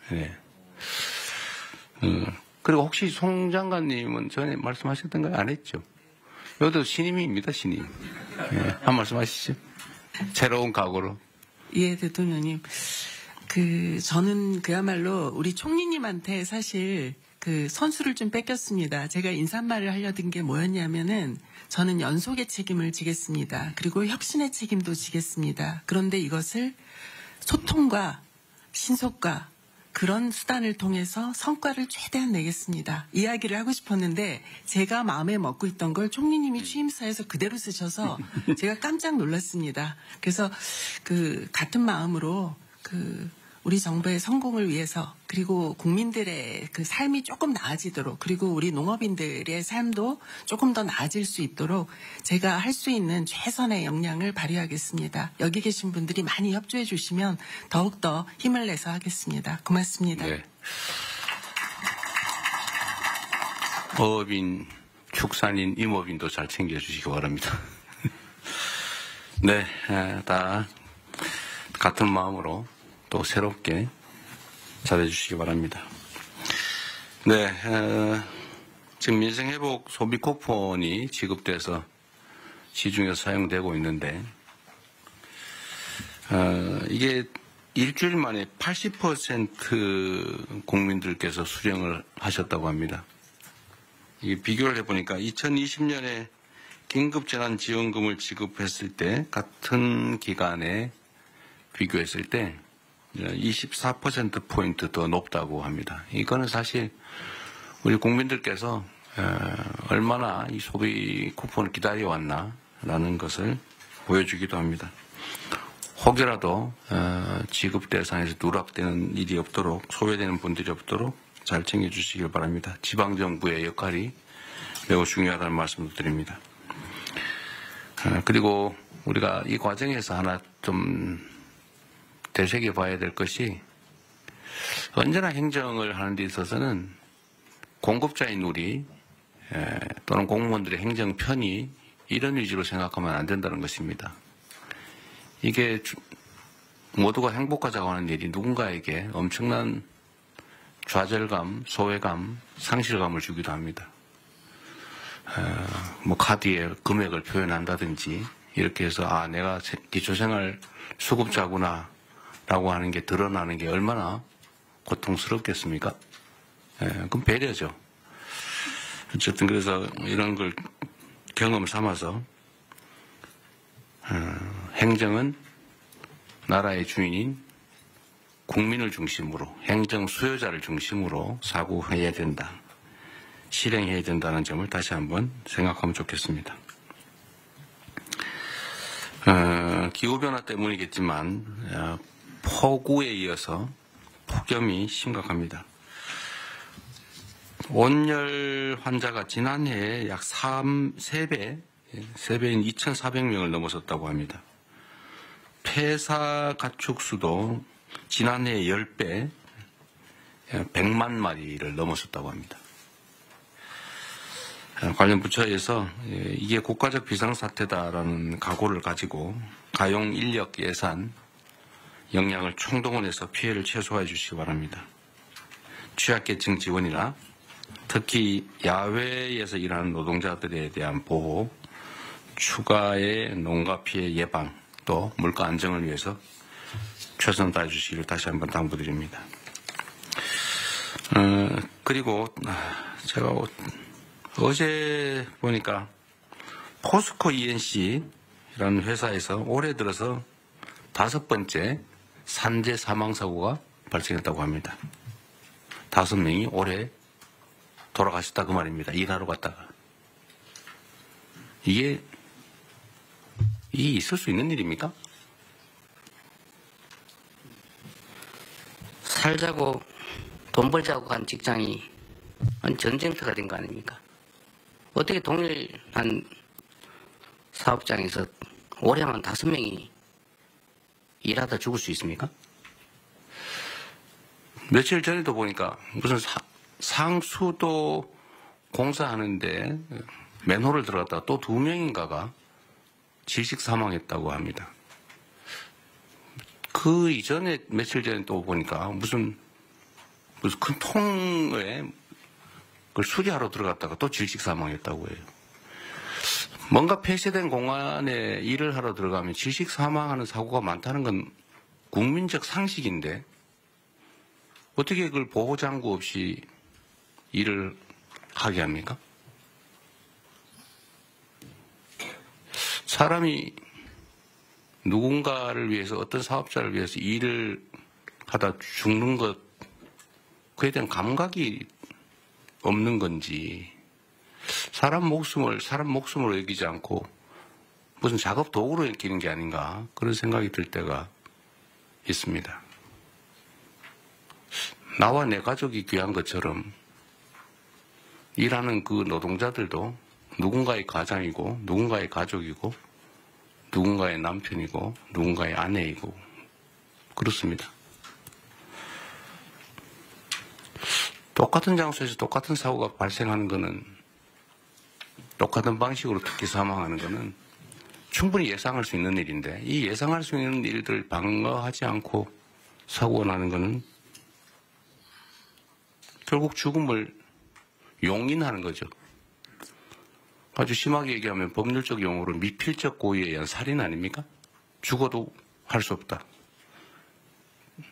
네. 그리고 혹시 송 장관님은 전에 말씀하셨던 거 안 했죠? 여기도 신임입니다, 신임. 네. 한 말씀 하시죠. 새로운 각오로. 예, 대통령님. 저는 그야말로 우리 총리님한테 사실 선수를 좀 뺏겼습니다. 제가 인사말을 하려던 게 뭐였냐면은 저는 연속의 책임을 지겠습니다. 그리고 혁신의 책임도 지겠습니다. 그런데 이것을 소통과 신속과 그런 수단을 통해서 성과를 최대한 내겠습니다. 이야기를 하고 싶었는데 제가 마음에 먹고 있던 걸 총리님이 취임사에서 그대로 쓰셔서 제가 깜짝 놀랐습니다. 그래서 같은 마음으로 우리 정부의 성공을 위해서 그리고 국민들의 삶이 조금 나아지도록 그리고 우리 농업인들의 삶도 조금 더 나아질 수 있도록 제가 할 수 있는 최선의 역량을 발휘하겠습니다. 여기 계신 분들이 많이 협조해 주시면 더욱더 힘을 내서 하겠습니다. 고맙습니다. 네. 어업인, 축산인, 임업인도 잘 챙겨주시기 바랍니다. 네, 다 같은 마음으로 또 새롭게 잘해주시기 바랍니다. 네, 지금 민생회복 소비 쿠폰이 지급돼서 시중에서 사용되고 있는데 이게 일주일 만에 80% 국민들께서 수령을 하셨다고 합니다. 이게 비교를 해보니까 2020년에 긴급재난지원금을 지급했을 때 같은 기간에 비교했을 때 24%포인트 더 높다고 합니다. 이거는 사실 우리 국민들께서 얼마나 이 소비 쿠폰을 기다려왔나라는 것을 보여주기도 합니다. 혹여라도 지급 대상에서 누락되는 일이 없도록 소외되는 분들이 없도록 잘 챙겨주시길 바랍니다. 지방정부의 역할이 매우 중요하다는 말씀도 드립니다. 그리고 우리가 이 과정에서 하나 좀 되새겨봐야 될 것이 언제나 행정을 하는 데 있어서는 공급자인 우리 또는 공무원들의 행정 편의 이런 위주로 생각하면 안 된다는 것입니다. 이게 모두가 행복하자고 하는 일이 누군가에게 엄청난 좌절감, 소외감, 상실감을 주기도 합니다. 카드에 금액을 표현한다든지 이렇게 해서 내가 기초생활 수급자구나 라고 하는 게 드러나는 게 얼마나 고통스럽겠습니까? 그럼 배려죠. 어쨌든 그래서 이런 걸 경험 삼아서 행정은 나라의 주인인 국민을 중심으로 행정 수요자를 중심으로 사고해야 된다. 실행해야 된다는 점을 다시 한번 생각하면 좋겠습니다. 기후변화 때문이겠지만 폭우에 이어서 폭염이 심각합니다. 온열 환자가 지난해에 약 3배인 2,400명을 넘어섰다고 합니다. 폐사 가축수도 지난해 10배, 100만 마리를 넘어섰다고 합니다. 관련 부처에서 이게 국가적 비상사태다라는 각오를 가지고 가용 인력 예산, 역량을 총동원해서 피해를 최소화해 주시기 바랍니다. 취약계층 지원이나 특히 야외에서 일하는 노동자들에 대한 보호, 추가의 농가 피해 예방, 또 물가 안정을 위해서 최선 다해 주시기를 다시 한번 당부드립니다. 그리고 제가 어제 보니까 포스코 ENC라는 회사에서 올해 들어서 5번째 산재 사망사고가 발생했다고 합니다. 5명이 올해 돌아가셨다 그 말입니다. 일하러 갔다가. 이게 있을 수 있는 일입니까? 살자고 돈 벌자고 간 직장이 전쟁터가 된 거 아닙니까? 어떻게 동일한 사업장에서 올해만 5명이 일하다 죽을 수 있습니까? 며칠 전에도 보니까 무슨 상수도 공사하는데 맨홀을 들어갔다가 또 2명인가가 질식 사망했다고 합니다. 그 이전에 며칠 전에 또 보니까 무슨 무슨 큰 통에 그걸 수리하러 들어갔다가 또 질식 사망했다고 해요. 뭔가 폐쇄된 공간에 일을 하러 들어가면 질식 사망하는 사고가 많다는 건 국민적 상식인데 어떻게 그걸 보호장구 없이 일을 하게 합니까? 사람이 누군가를 위해서 어떤 사업자를 위해서 일을 하다 죽는 것 그에 대한 감각이 없는 건지 사람 목숨으로 여기지 않고 무슨 작업 도구로 여기는 게 아닌가 그런 생각이 들 때가 있습니다. 나와 내 가족이 귀한 것처럼 일하는 그 노동자들도 누군가의 가장이고 누군가의 가족이고 누군가의 남편이고 누군가의 아내이고 그렇습니다. 똑같은 장소에서 똑같은 사고가 발생하는 것은 똑같은 방식으로 특히 사망하는 것은 충분히 예상할 수 있는 일인데 이 예상할 수 있는 일들을 방어하지 않고 사고가 나는 것은 결국 죽음을 용인하는 거죠. 아주 심하게 얘기하면 법률적 용어로 미필적 고의에 의한 살인 아닙니까? 죽어도 할 수 없다.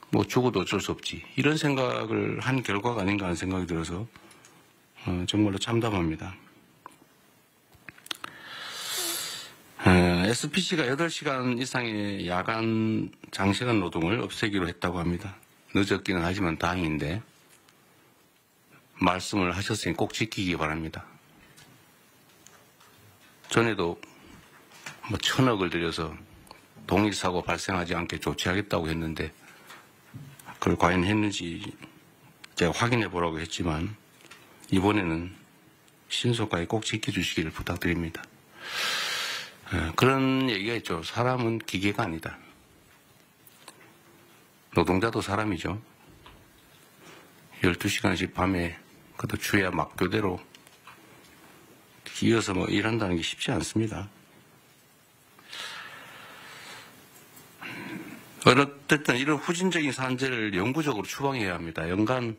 뭐 죽어도 어쩔 수 없지. 이런 생각을 한 결과가 아닌가 하는 생각이 들어서 정말로 참담합니다. SPC가 8시간 이상의 야간 장시간 노동을 없애기로 했다고 합니다. 늦었기는 하지만 다행인데 말씀을 하셨으니 꼭 지키기 바랍니다. 전에도 뭐 1,000억을 들여서 동일사고 발생하지 않게 조치하겠다고 했는데 그걸 과연 했는지 제가 확인해 보라고 했지만 이번에는 신속하게 꼭 지켜주시기를 부탁드립니다. 그런 얘기가 있죠. 사람은 기계가 아니다. 노동자도 사람이죠. 12시간씩 밤에 그것도 주야 막교대로 이어서 뭐 일한다는 게 쉽지 않습니다. 어쨌든 이런 후진적인 산재를 영구적으로 추방해야 합니다. 연간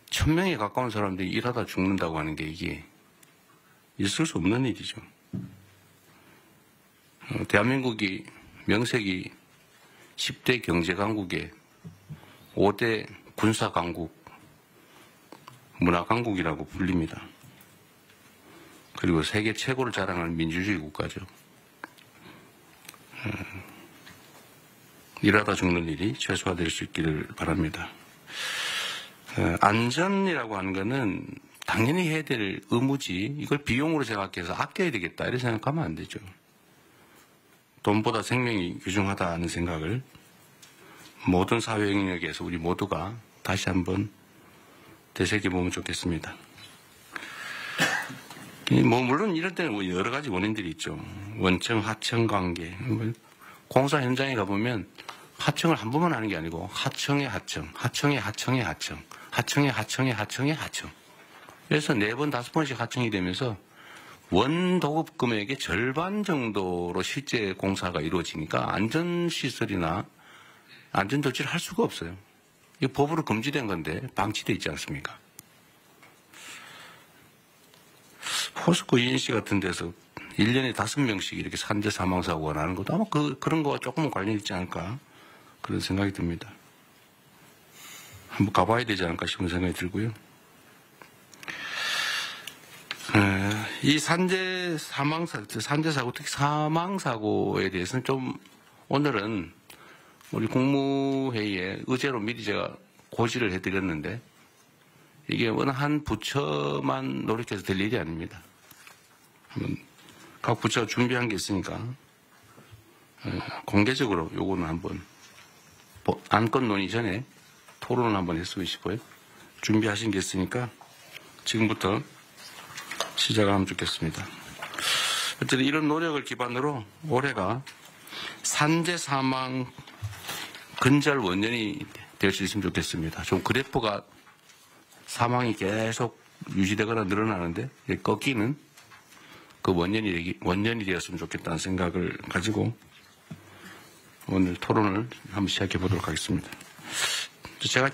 1,000명에 가까운 사람들이 일하다 죽는다고 하는 게 이게 있을 수 없는 일이죠. 대한민국이 명색이 10대 경제강국에 5대 군사강국, 문화강국이라고 불립니다. 그리고 세계 최고를 자랑하는 민주주의 국가죠. 일하다 죽는 일이 최소화될 수 있기를 바랍니다. 안전이라고 하는 것은 당연히 해야 될 의무지 이걸 비용으로 생각해서 아껴야 되겠다 이렇게 생각하면 안 되죠. 돈보다 생명이 귀중하다는 생각을 모든 사회 영역에서 우리 모두가 다시 한번 되새겨보면 좋겠습니다. 뭐 물론 이럴 때는 여러 가지 원인들이 있죠. 원청, 하청 관계. 공사 현장에 가보면 하청을 한 번만 하는 게 아니고 하청의 하청, 하청의 하청의 하청, 하청의 하청의 하청의 하청. 그래서 4번, 5번씩 하청이 되면서 원 도급 금액의 절반 정도로 실제 공사가 이루어지니까 안전시설이나 안전조치를 할 수가 없어요. 이게 법으로 금지된 건데 방치되어 있지 않습니까? 포스코 ENC 같은 데서 1년에 5명씩 이렇게 산재 사망사고가 나는 것도 아마 그런 거와 조금은 관련이 있지 않을까 그런 생각이 듭니다. 한번 가봐야 되지 않을까 싶은 생각이 들고요. 이 산재사고, 특히 사망사고에 대해서는 좀 오늘은 우리 국무회의에 의제로 미리 제가 고지를 해드렸는데 이게 어느 한 부처만 노력해서 될 일이 아닙니다. 각 부처가 준비한 게 있으니까 공개적으로 요거는 한번 안건 논의 전에 토론을 한번 했으면 싶어요. 준비하신 게 있으니까 지금부터 시작을 하면 좋겠습니다. 어쨌든 이런 노력을 기반으로 올해가 산재 사망 근절 원년이 될 수 있으면 좋겠습니다. 좀 그래프가 사망이 계속 유지되거나 늘어나는데 꺾이는 그 원년이 되었으면 좋겠다는 생각을 가지고 오늘 토론을 한번 시작해 보도록 하겠습니다. 제가